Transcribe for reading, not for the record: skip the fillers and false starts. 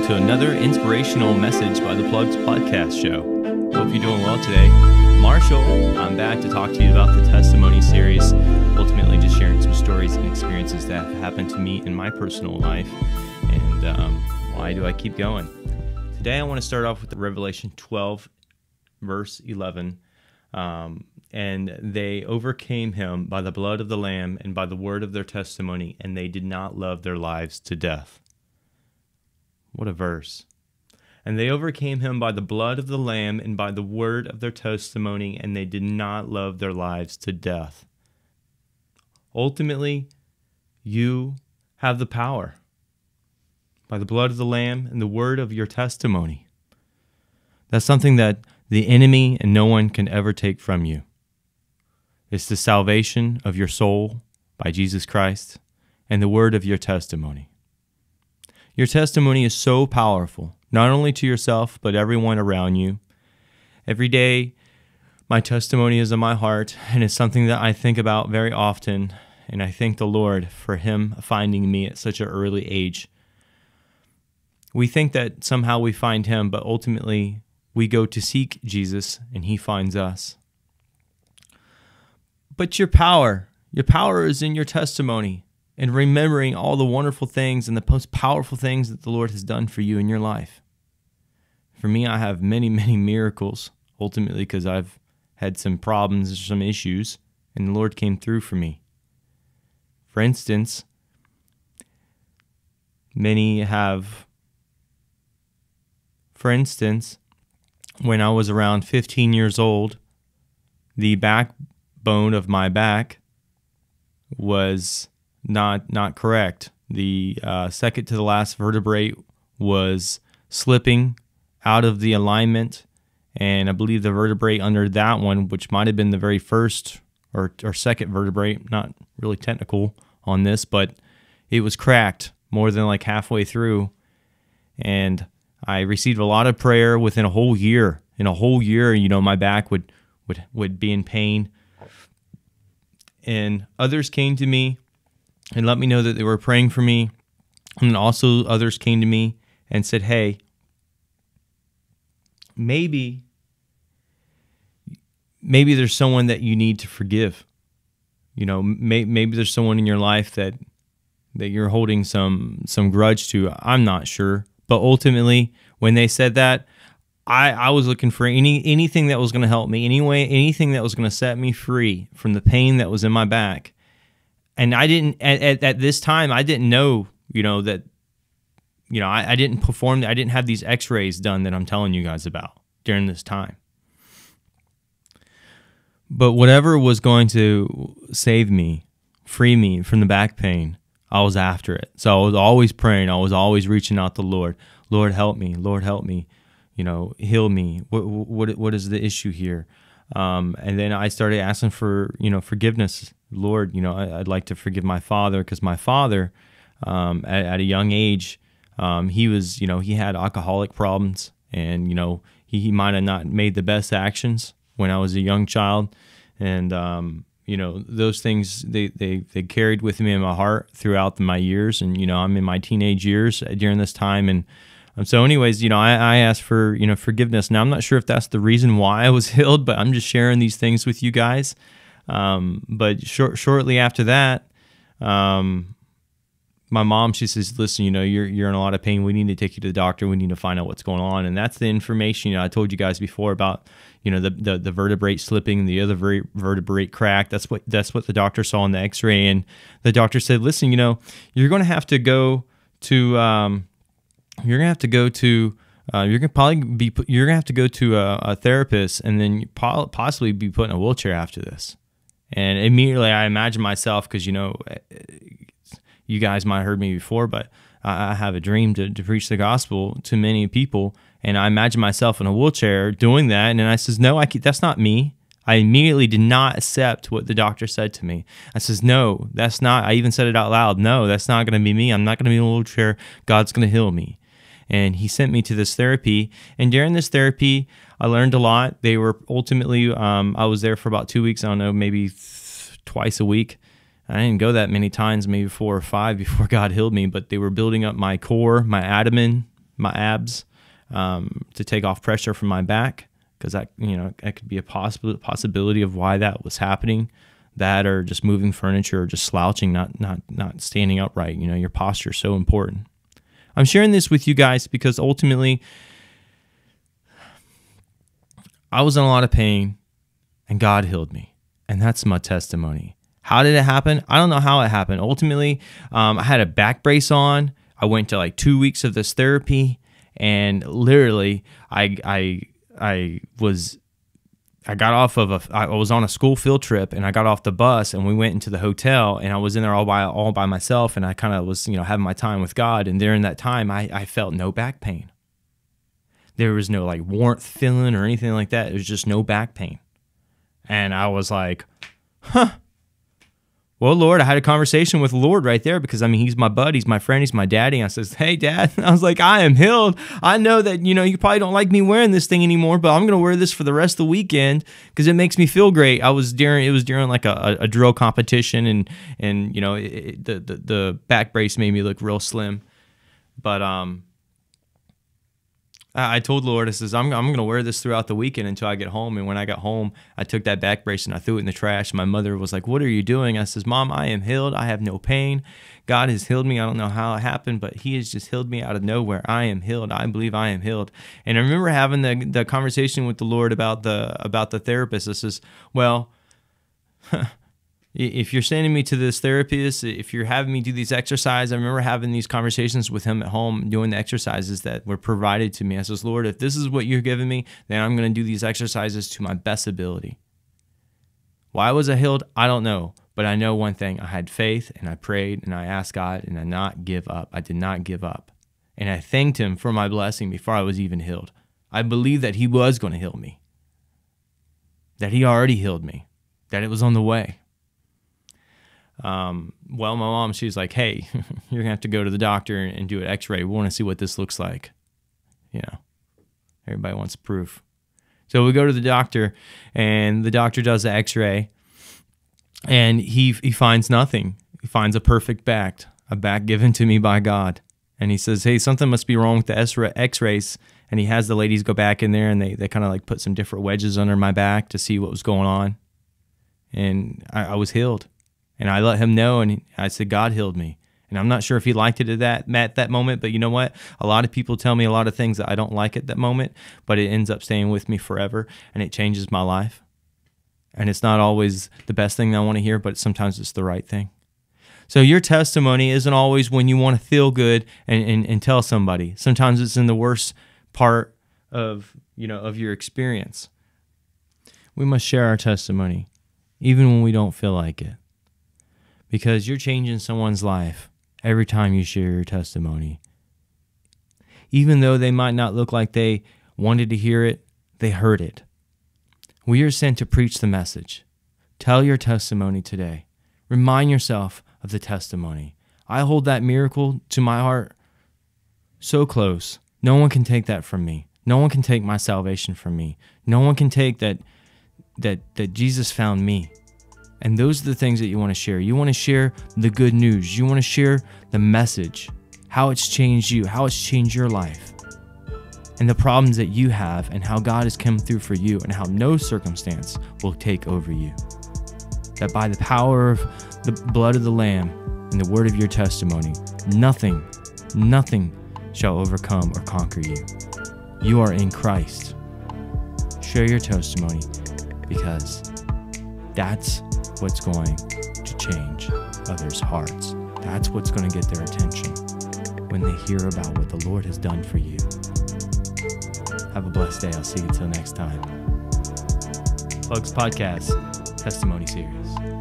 to another inspirational message by the Plugs Podcast Show. Hope you're doing well today. Marshall, I'm back to talk to you about the testimony series, ultimately just sharing some stories and experiences that have happened to me in my personal life, and why do I keep going? Today I want to start off with Revelation 12, verse 11, and they overcame him by the blood of the Lamb and by the word of their testimony, and they did not love their lives to death. What a verse. And they overcame him by the blood of the Lamb and by the word of their testimony, and they did not love their lives to death. Ultimately, you have the power by the blood of the Lamb and the word of your testimony. That's something that the enemy and no one can ever take from you. It's the salvation of your soul by Jesus Christ and the word of your testimony. Your testimony is so powerful, not only to yourself, but everyone around you. Every day, my testimony is in my heart, and it's something that I think about very often, and I thank the Lord for Him finding me at such an early age. We think that somehow we find Him, but ultimately, we go to seek Jesus, and He finds us. But your power is in your testimony and remembering all the wonderful things and the most powerful things that the Lord has done for you in your life. For me, I have many, many miracles, ultimately because I've had some problems, some issues, and the Lord came through for me. For instance, when I was around 15 years old, the backbone of my back was not correct. The second to the last vertebrae was slipping out of the alignment, and I believe the vertebrae under that one, which might have been the very first or second vertebrae, not really technical on this, but it was cracked more than like halfway through, and I received a lot of prayer within a whole year. In a whole year, my back would be in pain. And others came to me and let me know that they were praying for me. And also others came to me and said, hey, maybe there's someone that you need to forgive. Maybe there's someone in your life that you're holding some grudge to. I'm not sure. But ultimately, when they said that, I was looking for anything that was going to help me, anything that was going to set me free from the pain that was in my back. And I didn't, at this time, I didn't know, that, I didn't perform, I didn't have these x-rays done that I'm telling you guys about during this time. But whatever was going to save me, free me from the back pain, I was after it. So I was always praying. I was always reaching out to the Lord. Lord, help me. Lord, help me. Heal me. What is the issue here? And then I started asking for, forgiveness. Lord, I'd like to forgive my father, because my father, at a young age, he was, he had alcoholic problems, and, he might have not made the best actions when I was a young child. And, those things, they carried with me in my heart throughout my years. And, I'm in my teenage years during this time. And so anyways, I asked for, forgiveness. Now, I'm not sure if that's the reason why I was healed, but I'm just sharing these things with you guys. But shortly after that, my mom, she says, listen, you're in a lot of pain. We need to take you to the doctor. We need to find out what's going on. And that's the information, I told you guys before about, the vertebrae slipping, the other vertebrae cracked. That's what the doctor saw in the x-ray. And the doctor said, listen, you're going to have to go to, you're going to have to go to a therapist, and then possibly be put in a wheelchair after this. And immediately I imagined myself, because, you guys might have heard me before, but I have a dream to preach the gospel to many people. And I imagine myself in a wheelchair doing that. And then I says, no, that's not me. I immediately did not accept what the doctor said to me. I says, no, that's not. I even said it out loud. No, that's not going to be me. I'm not going to be in a wheelchair. God's going to heal me. And he sent me to this therapy. And during this therapy, I learned a lot. They were ultimately, I was there for about 2 weeks. I don't know, maybe twice a week. I didn't go that many times, maybe 4 or 5 before God healed me, but they were building up my core, my abdomen, my abs, to take off pressure from my back, because that could be a possibility of why that was happening. That, or just moving furniture, or just slouching, not standing upright. Your posture is so important. I'm sharing this with you guys because ultimately I was in a lot of pain and God healed me. And that's my testimony. How did it happen? I don't know how it happened. Ultimately, I had a back brace on. I went to like 2 weeks of this therapy, and literally I was on a school field trip, and I got off the bus and we went into the hotel, and I was in there all by myself, and I kind of was, having my time with God. And during that time, I felt no back pain. There was no like warmth feeling or anything like that. It was just no back pain. And I was like, well, Lord, I had a conversation with the Lord right there, because He's my buddy, He's my friend, He's my daddy. And I says, hey, Dad. I was like, I am healed. I know that, you probably don't like me wearing this thing anymore, but I'm going to wear this for the rest of the weekend because it makes me feel great. It was during like a drill competition, and the back brace made me look real slim. But I told the Lord, I says, I'm going to wear this throughout the weekend until I get home. And when I got home, I took that back brace and I threw it in the trash. My mother was like, what are you doing? I says, Mom, I am healed. I have no pain. God has healed me. I don't know how it happened, but He has just healed me out of nowhere. I am healed. I believe I am healed. And I remember having the conversation with the Lord about the therapist. I says, well, if you're sending me to this therapist, if you're having me do these exercises, I remember having these conversations with him at home, doing the exercises that were provided to me. I says, Lord, if this is what you're giving me, then I'm going to do these exercises to my best ability. Why was I healed? I don't know. But I know one thing. I had faith, and I prayed, and I asked God, and I did not give up. I did not give up. And I thanked Him for my blessing before I was even healed. I believed that He was going to heal me, that He already healed me, that it was on the way. Well, my mom, she's like, hey, you're gonna have to go to the doctor and do an x-ray. We want to see what this looks like. Everybody wants proof. So we go to the doctor, and the doctor does the x-ray, and he finds nothing. He finds a perfect back, a back given to me by God. And he says, hey, something must be wrong with the x-rays. And he has the ladies go back in there, and they kind of like put some different wedges under my back to see what was going on. And I was healed. And I let him know, and I said, God healed me. And I'm not sure if he liked it at that moment, but you know what? A lot of people tell me a lot of things that I don't like at that moment, but it ends up staying with me forever, and it changes my life. And it's not always the best thing I want to hear, but sometimes it's the right thing. So your testimony isn't always when you want to feel good and tell somebody. Sometimes it's in the worst part of your experience. We must share our testimony, even when we don't feel like it. Because you're changing someone's life every time you share your testimony. Even though they might not look like they wanted to hear it, they heard it. We are sent to preach the message. Tell your testimony today. Remind yourself of the testimony. I hold that miracle to my heart so close. No one can take that from me. No one can take my salvation from me. No one can take that Jesus found me. And those are the things that you want to share. You want to share the good news. You want to share the message, how it's changed you, how it's changed your life, and the problems that you have, and how God has come through for you, and how no circumstance will take over you. That by the power of the blood of the Lamb and the word of your testimony, nothing shall overcome or conquer you. You are in Christ. Share your testimony, because that's what's going to change others' hearts. That's what's going to get their attention when they hear about what the Lord has done for you. Have a blessed day. I'll see you until next time. Plugs Podcast Testimony Series.